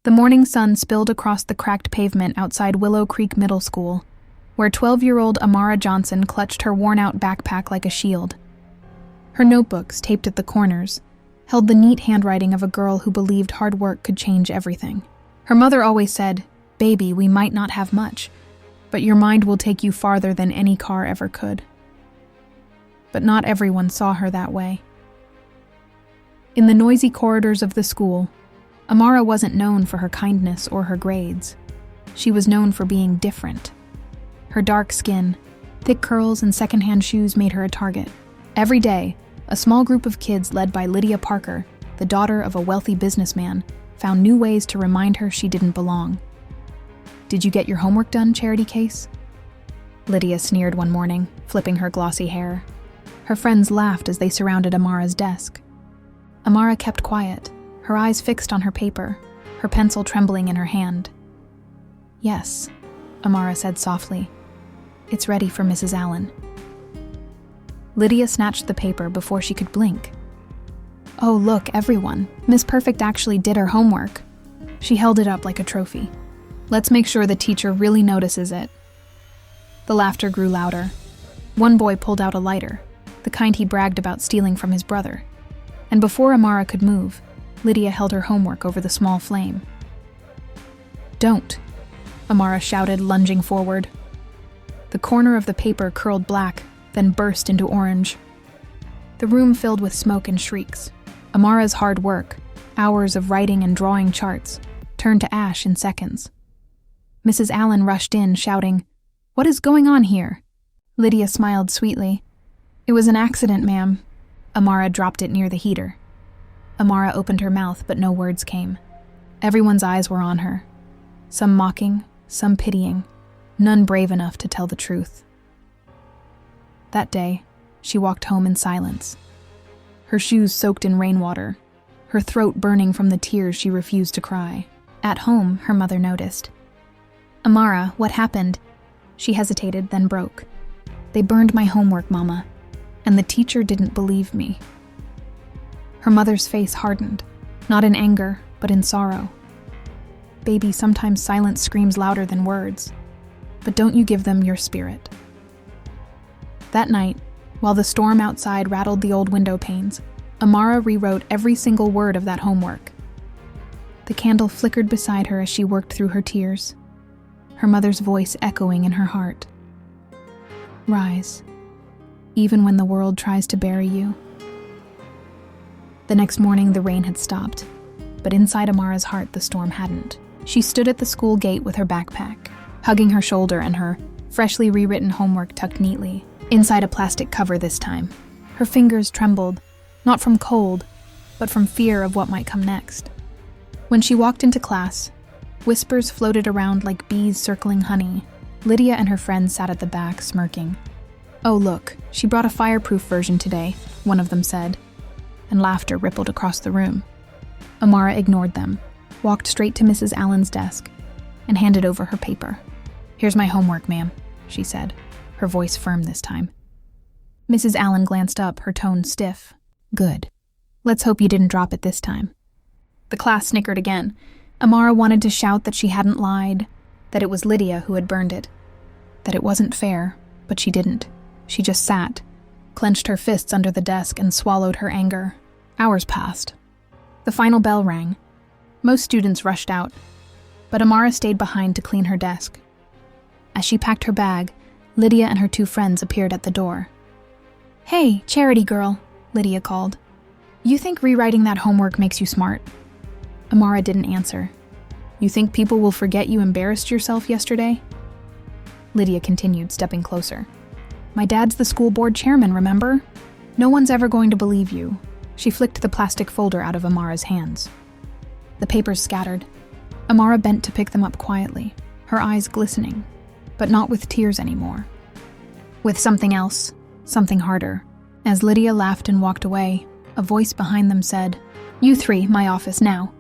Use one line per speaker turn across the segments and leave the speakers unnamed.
The morning sun spilled across the cracked pavement outside Willow Creek Middle School, where 12-year-old Amara Johnson clutched her worn-out backpack like a shield. Her notebooks, taped at the corners, held the neat handwriting of a girl who believed hard work could change everything. Her mother always said, "Baby, we might not have much, but your mind will take you farther than any car ever could." But not everyone saw her that way. In the noisy corridors of the school, Amara wasn't known for her kindness or her grades. She was known for being different. Her dark skin, thick curls, and secondhand shoes made her a target. Every day, a small group of kids led by Lydia Parker, the daughter of a wealthy businessman, found new ways to remind her she didn't belong. "Did you get your homework done, Charity Case?" Lydia sneered one morning, flipping her glossy hair. Her friends laughed as they surrounded Amara's desk. Amara kept quiet, her eyes fixed on her paper, her pencil trembling in her hand. "Yes," Amara said softly. "It's ready for Mrs. Allen." Lydia snatched the paper before she could blink. "Oh, look, everyone. Miss Perfect actually did her homework." She held it up like a trophy. "Let's make sure the teacher really notices it." The laughter grew louder. One boy pulled out a lighter, the kind he bragged about stealing from his brother. And before Amara could move, Lydia held her homework over the small flame. "Don't," Amara shouted, lunging forward. The corner of the paper curled black, then burst into orange. The room filled with smoke and shrieks. Amara's hard work, hours of writing and drawing charts, turned to ash in seconds. Mrs. Allen rushed in, shouting, "What is going on here?" Lydia smiled sweetly. "It was an accident, ma'am." Amara dropped it near the heater. Amara opened her mouth, but no words came. Everyone's eyes were on her. Some mocking, some pitying, none brave enough to tell the truth. That day, she walked home in silence. Her shoes soaked in rainwater, her throat burning from the tears she refused to cry. At home, her mother noticed. "Amara, what happened?" She hesitated, then broke. "They burned my homework, Mama, and the teacher didn't believe me." Her mother's face hardened, not in anger, but in sorrow. "Baby, sometimes silence screams louder than words, but don't you give them your spirit." That night, while the storm outside rattled the old window panes, Amara rewrote every single word of that homework. The candle flickered beside her as she worked through her tears, her mother's voice echoing in her heart. "Rise, even when the world tries to bury you." The next morning, the rain had stopped, but inside Amara's heart, the storm hadn't. She stood at the school gate with her backpack, hugging her shoulder and her freshly rewritten homework tucked neatly, inside a plastic cover this time. Her fingers trembled, not from cold, but from fear of what might come next. When she walked into class, whispers floated around like bees circling honey. Lydia and her friends sat at the back, smirking. "Oh, look, she brought a fireproof version today," one of them said, and laughter rippled across the room. Amara ignored them, walked straight to Mrs. Allen's desk, and handed over her paper. "Here's my homework, ma'am," she said, her voice firm this time. Mrs. Allen glanced up, her tone stiff. "Good. Let's hope you didn't drop it this time." The class snickered again. Amara wanted to shout that she hadn't lied, that it was Lydia who had burned it, that it wasn't fair, but she didn't. She just sat, clenched her fists under the desk, and swallowed her anger. Hours passed. The final bell rang. Most students rushed out, but Amara stayed behind to clean her desk. As she packed her bag, Lydia and her two friends appeared at the door. "Hey, Charity girl," Lydia called. "You think rewriting that homework makes you smart?" Amara didn't answer. "You think people will forget you embarrassed yourself yesterday?" Lydia continued, stepping closer. "My dad's the school board chairman, remember? No one's ever going to believe you." She flicked the plastic folder out of Amara's hands. The papers scattered. Amara bent to pick them up quietly, her eyes glistening, but not with tears anymore. With something else, something harder. As Lydia laughed and walked away, a voice behind them said, "You three, my office now."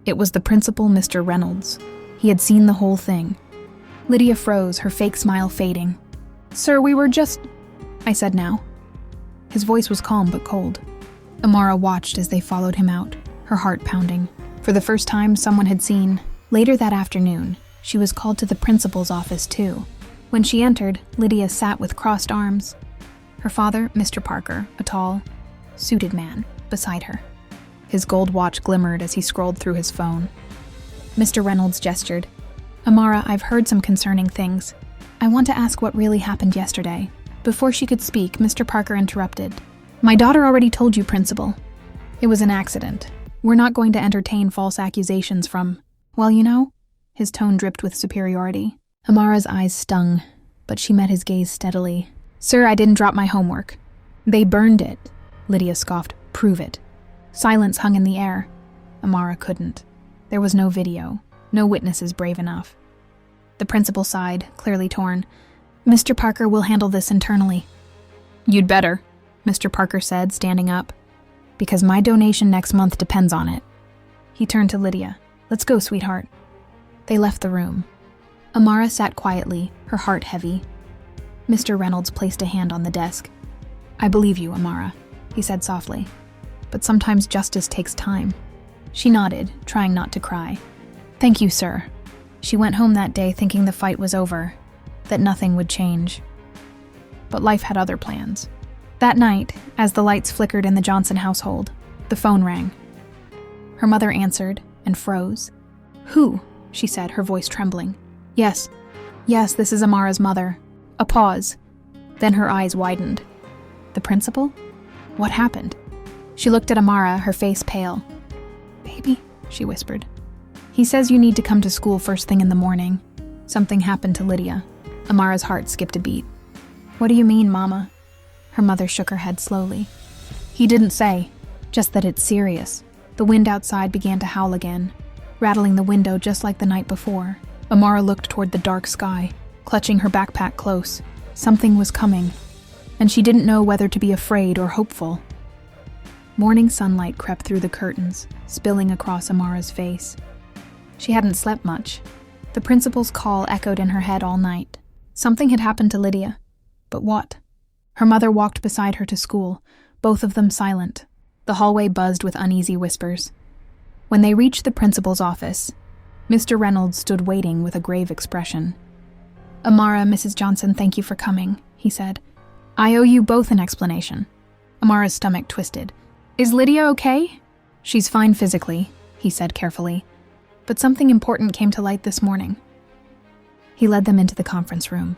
It was the principal, Mr. Reynolds. He had seen the whole thing. Lydia froze, her fake smile fading. "Sir, we were just—" I said now. His voice was calm but cold. Amara watched as they followed him out, her heart pounding. For the first time, someone had seen. Later that afternoon, she was called to the principal's office too. When she entered, Lydia sat with crossed arms. Her father, Mr. Parker, a tall, suited man, beside her. His gold watch glimmered as he scrolled through his phone. Mr. Reynolds gestured. "Amara, I've heard some concerning things. I want to ask what really happened yesterday." Before she could speak, Mr. Parker interrupted. "My daughter already told you, Principal. It was an accident. We're not going to entertain false accusations from, well, you know." His tone dripped with superiority. Amara's eyes stung, but she met his gaze steadily. "Sir, I didn't drop my homework." "They burned it." Lydia scoffed. "Prove it." Silence hung in the air. Amara couldn't. There was no video, no witnesses brave enough. The principal sighed, clearly torn. "Mr. Parker will handle this internally." "You'd better," Mr. Parker said, standing up. "Because my donation next month depends on it." He turned to Lydia. "Let's go, sweetheart." They left the room. Amara sat quietly, her heart heavy. Mr. Reynolds placed a hand on the desk. "I believe you, Amara," he said softly. "But sometimes justice takes time." She nodded, trying not to cry. "Thank you, sir." She went home that day thinking the fight was over, that nothing would change. But life had other plans. That night, as the lights flickered in the Johnson household, the phone rang. Her mother answered and froze. "Who?" she said, her voice trembling. Yes, this is Amara's mother." A pause. Then her eyes widened. "The principal? What happened?" She looked at Amara, her face pale. "Baby," she whispered. "He says you need to come to school first thing in the morning." Something happened to Lydia. Amara's heart skipped a beat. "What do you mean, Mama?" Her mother shook her head slowly. "He didn't say, just that it's serious." The wind outside began to howl again, rattling the window just like the night before. Amara looked toward the dark sky, clutching her backpack close. Something was coming, and she didn't know whether to be afraid or hopeful. Morning sunlight crept through the curtains, spilling across Amara's face. She hadn't slept much. The principal's call echoed in her head all night. Something had happened to Lydia. But what? Her mother walked beside her to school, both of them silent. The hallway buzzed with uneasy whispers. When they reached the principal's office, Mr. Reynolds stood waiting with a grave expression. "Amara, Mrs. Johnson, thank you for coming," he said. "I owe you both an explanation." Amara's stomach twisted. "Is Lydia okay?" "She's fine physically," he said carefully. "But something important came to light this morning." He led them into the conference room.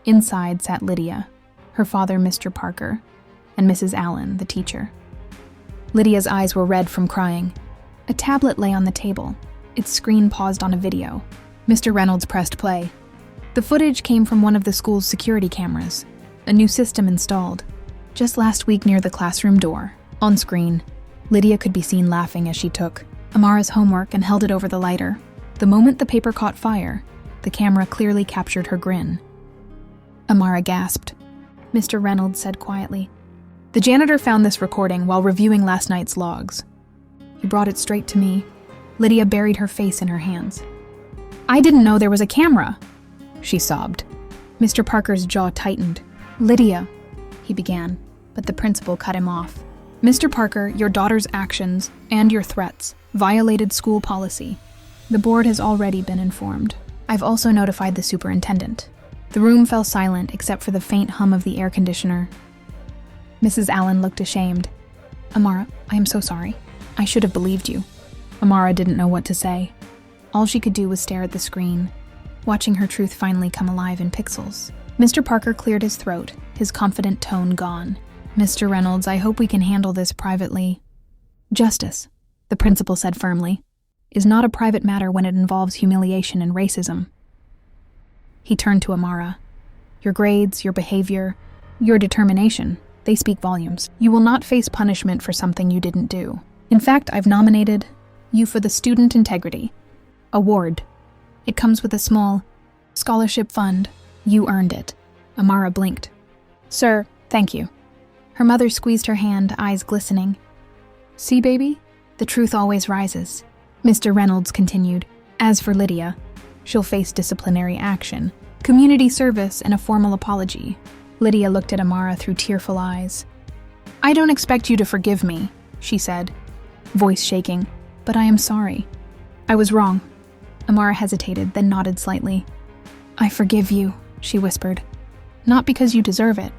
Inside sat Lydia, her father, Mr. Parker, and Mrs. Allen, the teacher. Lydia's eyes were red from crying. A tablet lay on the table. Its screen paused on a video. Mr. Reynolds pressed play. The footage came from one of the school's security cameras, a new system installed. Just last week near the classroom door, on screen, Lydia could be seen laughing as she took Amara's homework and held it over the lighter. The moment the paper caught fire, the camera clearly captured her grin. Amara gasped. Mr. Reynolds said quietly, "The janitor found this recording while reviewing last night's logs. He brought it straight to me." Lydia buried her face in her hands. "I didn't know there was a camera," she sobbed. Mr. Parker's jaw tightened. "Lydia," he began, but the principal cut him off. "Mr. Parker, your daughter's actions and your threats violated school policy. The board has already been informed. I've also notified the superintendent." The room fell silent except for the faint hum of the air conditioner. Mrs. Allen looked ashamed. "Amara, I am so sorry. I should have believed you." Amara didn't know what to say. All she could do was stare at the screen, watching her truth finally come alive in pixels. Mr. Parker cleared his throat, his confident tone gone. "Mr. Reynolds, I hope we can handle this privately." "Justice," the principal said firmly, "is not a private matter when it involves humiliation and racism." He turned to Amara. "Your grades, your behavior, your determination, they speak volumes. You will not face punishment for something you didn't do. In fact, I've nominated you for the Student Integrity Award. It comes with a small scholarship fund. You earned it." Amara blinked. "Sir, thank you." Her mother squeezed her hand, eyes glistening. "See, baby? The truth always rises." Mr. Reynolds continued. "As for Lydia, she'll face disciplinary action, community service, and a formal apology." Lydia looked at Amara through tearful eyes. "I don't expect you to forgive me," she said, voice shaking, But I am sorry. I was wrong. Amara hesitated, then nodded slightly. I forgive you, she whispered. Not because you deserve it,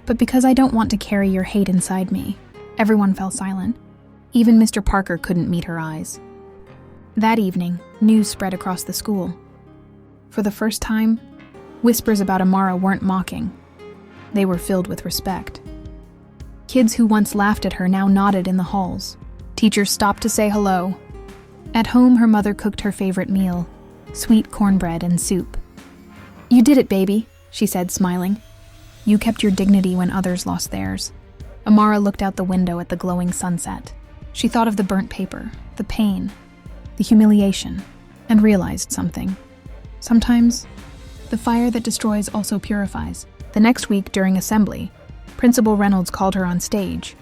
but because I don't want to carry your hate inside me. Everyone fell silent. Even Mr. Parker couldn't meet her eyes. That evening, news spread across the school. For the first time, whispers about Amara weren't mocking. They were filled with respect. Kids who once laughed at her now nodded in the halls. Teachers stopped to say hello. At home, her mother cooked her favorite meal, sweet cornbread and soup. You did it, baby, she said, smiling. You kept your dignity when others lost theirs. Amara looked out the window at the glowing sunset. She thought of the burnt paper, the pain, the humiliation, and realized something. Sometimes, the fire that destroys also purifies. The next week, during assembly, Principal Reynolds called her on stage.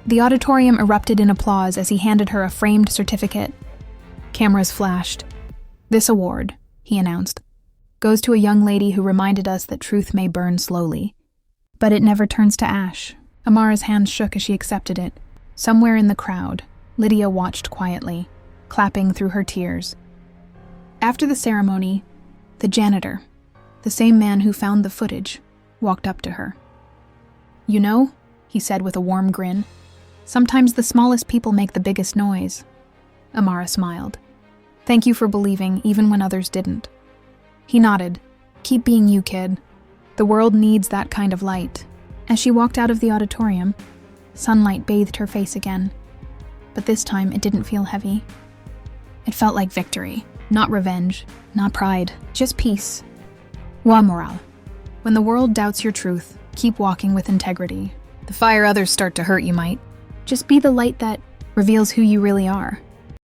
The auditorium erupted in applause as he handed her a framed certificate. Cameras flashed. This award, he announced, goes to a young lady who reminded us that truth may burn slowly, but it never turns to ash. Amara's hands shook as she accepted it. Somewhere in the crowd, Lydia watched quietly, clapping through her tears. After the ceremony, the janitor, the same man who found the footage, walked up to her. You know, he said with a warm grin, sometimes the smallest people make the biggest noise. Amara smiled. Thank you for believing, even when others didn't. He nodded. Keep being you, kid. The world needs that kind of light. As she walked out of the auditorium, sunlight bathed her face again. But this time, it didn't feel heavy. It felt like victory. Not revenge, not pride, just peace. Wa morale. When the world doubts your truth, keep walking with integrity. The fire others start to hurt you might. Just be the light that reveals who you really are.